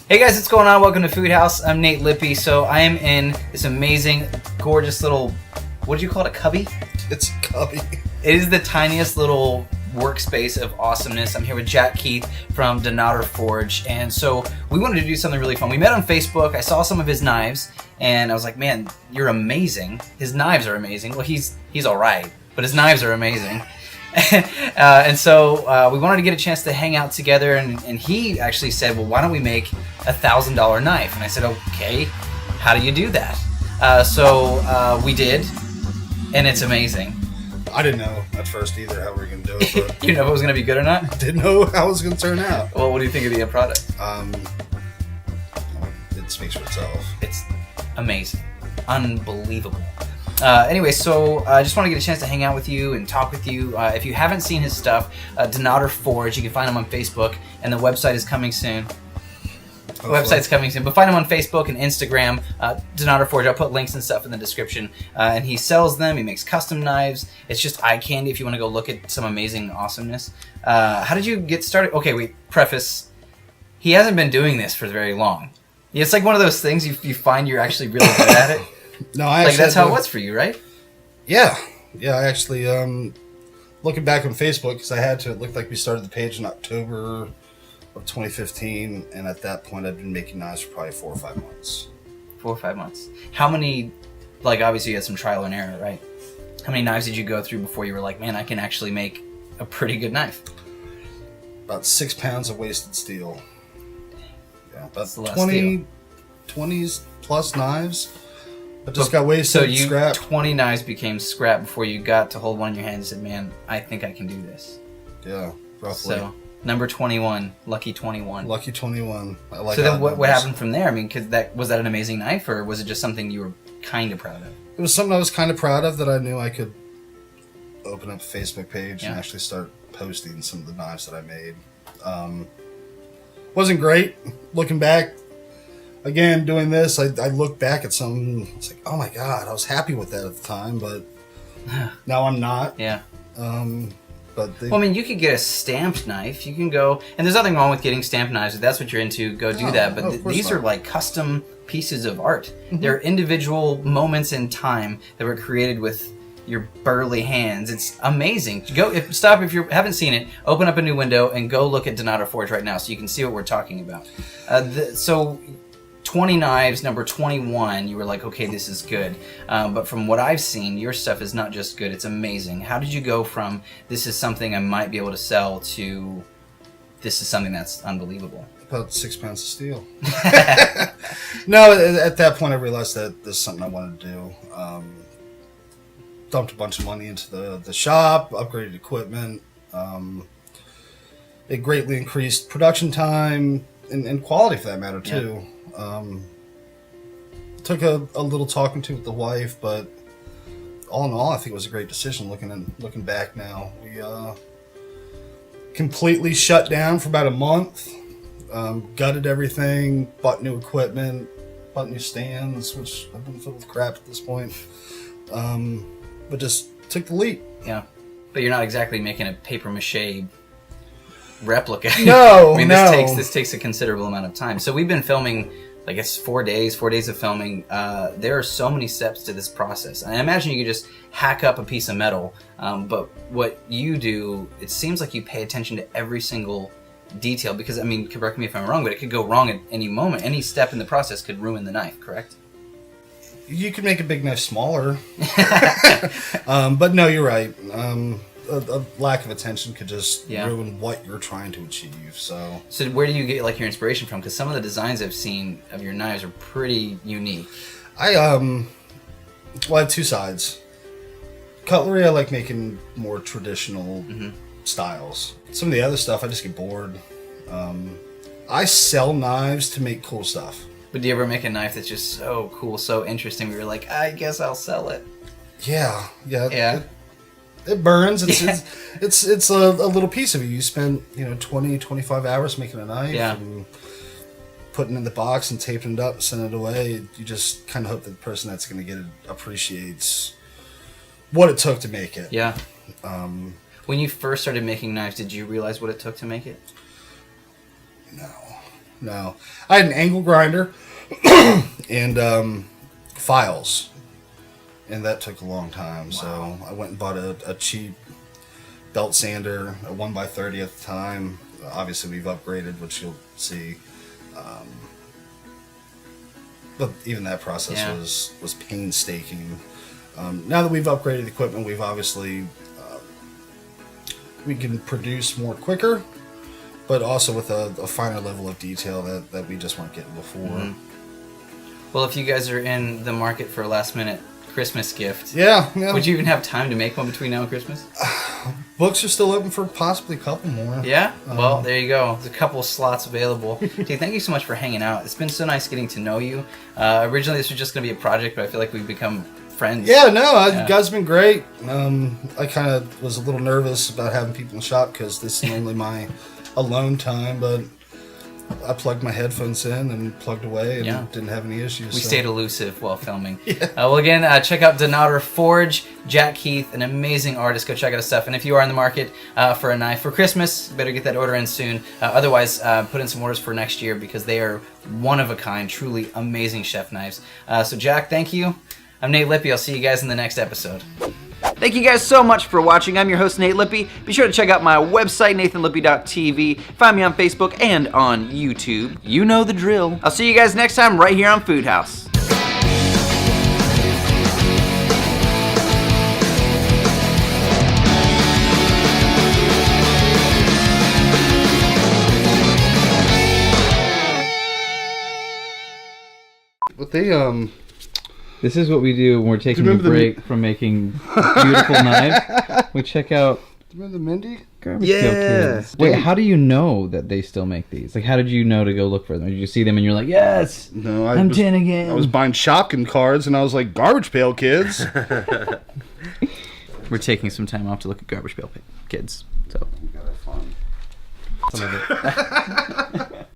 Hey guys, what's going on? Welcome to FoodHouse. I'm Nate Lippy. So I am in this amazing, gorgeous little, what did you call it, a cubby? It's a cubby. It is the tiniest little workspace of awesomeness. I'm here with Jack Keith from Dunnottar Forge, and so we wanted to do something really fun. We met on Facebook. I saw some of his knives, and I was like, man, you're amazing. His knives are amazing. Well, he's all right, but his knives are amazing. And so we wanted to get a chance to hang out together, and he actually said, well, why don't we make a $1,000 knife? And I said, okay, how do you do that? So we did, and it's amazing. I didn't know at first either how we were going to do it. But You know if it was going to be good or not? didn't know how it was going to turn out. Well, what do you think of the end product? It speaks for itself. It's amazing. Unbelievable. Anyway, so I just want to get a chance to hang out with you and talk with you. If you haven't seen his stuff, Dunnottar Forge, you can find him on Facebook, and the website is coming soon. The website's coming soon, but find him on Facebook and Instagram, Dunnottar Forge. I'll put links and stuff in the description. And he sells them. He makes custom knives. It's just eye candy if you want to go look at some amazing awesomeness. How did you get started? Okay, wait, preface. He hasn't been doing this for very long. It's like one of those things you find you're actually really good at it. No, I actually that's how it was for you, right? Yeah. I actually, looking back on Facebook, because I had to, it looked like we started the page in October of 2015, and at that point I'd been making knives for probably 4 or 5 months. 4 or 5 months. How many, like obviously you had some trial and error, right? How many knives did you go through before you were like, man, I can actually make a pretty good knife? About 6 pounds of wasted steel. Yeah, about 20 plus knives. I just got wasted, so scrap. 20 knives became scrap before you got to hold one in your hand and said, man, I think I can do this. Yeah, roughly. So, number 21, lucky 21. Lucky 21. I like. So then what happened from there? I mean, was that an amazing knife, or was it just something you were kind of proud of? It was something I was kind of proud of, that I knew I could open up a Facebook page and actually start posting some of the knives that I made. Wasn't great. Looking back, again, doing this, I look back at some, it's like, oh my God, I was happy with that at the time, but now I'm not. Yeah. But well, I mean, you could get a stamped knife. You can go, and there's nothing wrong with getting stamped knives. If that's what you're into, go do that. But these are like custom pieces of art. Mm-hmm. They're individual moments in time that were created with your burly hands. It's amazing. Stop if you haven't seen it. Open up a new window and go look at Dunnottar Forge right now, so you can see what we're talking about. So 20 knives, number 21, you were like, okay, this is good. But from what I've seen, your stuff is not just good, it's amazing. How did you go from, this is something I might be able to sell, to this is something that's unbelievable? About 6 pounds of steel. No, at that point I realized that this is something I wanted to do. Dumped a bunch of money into the shop, upgraded equipment. It greatly increased production time and quality, for that matter, too. Yeah. Took a little talking to with the wife, but all in all, I think it was a great decision. Looking back now, we completely shut down for about a month, gutted everything, bought new equipment, bought new stands, which I've been filled with crap at this point. But just took the leap. Yeah, but you're not exactly making a paper mache replica. No, I mean, no. This takes a considerable amount of time. So we've been filming, I guess, 4 days of filming. There are so many steps to this process. And I imagine you could just hack up a piece of metal, but what you do, it seems like you pay attention to every single detail, because, I mean, correct me if I'm wrong, but it could go wrong at any moment. Any step in the process could ruin the knife, correct? You could make a big knife smaller. But no, you're right. A lack of attention could just ruin what you're trying to achieve. So where do you get like your inspiration from? Because some of the designs I've seen of your knives are pretty unique. I have two sides. Cutlery, I like making more traditional styles. Some of the other stuff, I just get bored. I sell knives to make cool stuff. But do you ever make a knife that's just so cool, so interesting, where you're like, I guess I'll sell it? Yeah. It burns. It's a little piece of you. You spend 20, 25 hours making a knife, and putting it in the box and taping it up and sending it away. You just kind of hope that the person that's going to get it appreciates what it took to make it. Yeah. When you first started making knives, did you realize what it took to make it? No. No. I had an angle grinder and files. And that took a long time. Wow. So I went and bought a cheap belt sander, a 1x30 at the time. Obviously, we've upgraded, which you'll see. But even that process was painstaking. Now that we've upgraded the equipment, we've obviously we can produce more quicker, but also with a finer level of detail that we just weren't getting before. Mm-hmm. Well, if you guys are in the market for a last-minute Christmas gift, yeah, would you even have time to make one between now and Christmas? Books are still open for possibly a couple more. Yeah? Well, there you go. There's a couple slots available. Dude, thank you so much for hanging out. It's been so nice getting to know you. Originally, this was just going to be a project, but I feel like we've become friends. Yeah, no, you guys have been great. I kind of was a little nervous about having people in the shop because this is normally my alone time, but I plugged my headphones in and plugged away and didn't have any issues. We stayed elusive while filming. Well, again, check out Dunnottar Forge. Jack Heath, an amazing artist. Go check out his stuff. And if you are in the market for a knife for Christmas, better get that order in soon. Otherwise, put in some orders for next year because they are one of a kind, truly amazing chef knives. So, Jack, thank you. I'm Nate Lippy. I'll see you guys in the next episode. Thank you guys so much for watching. I'm your host, Nate Lippy. Be sure to check out my website, nathanlippy.tv. Find me on Facebook and on YouTube. You know the drill. I'll see you guys next time right here on FoodHouse. But they, This is what we do when we're taking a break from making beautiful knives. We check out. Do you remember the Mindy? Garbage Pail Kids. Wait, how do you know that they still make these? Like, how did you know to go look for them? Did you see them and you're like, yes, no, I'm 10 again. I was buying Shopkin cards and I was like, Garbage Pail Kids. We're taking some time off to look at Garbage Pail Kids. So. We gotta have fun. Some of it.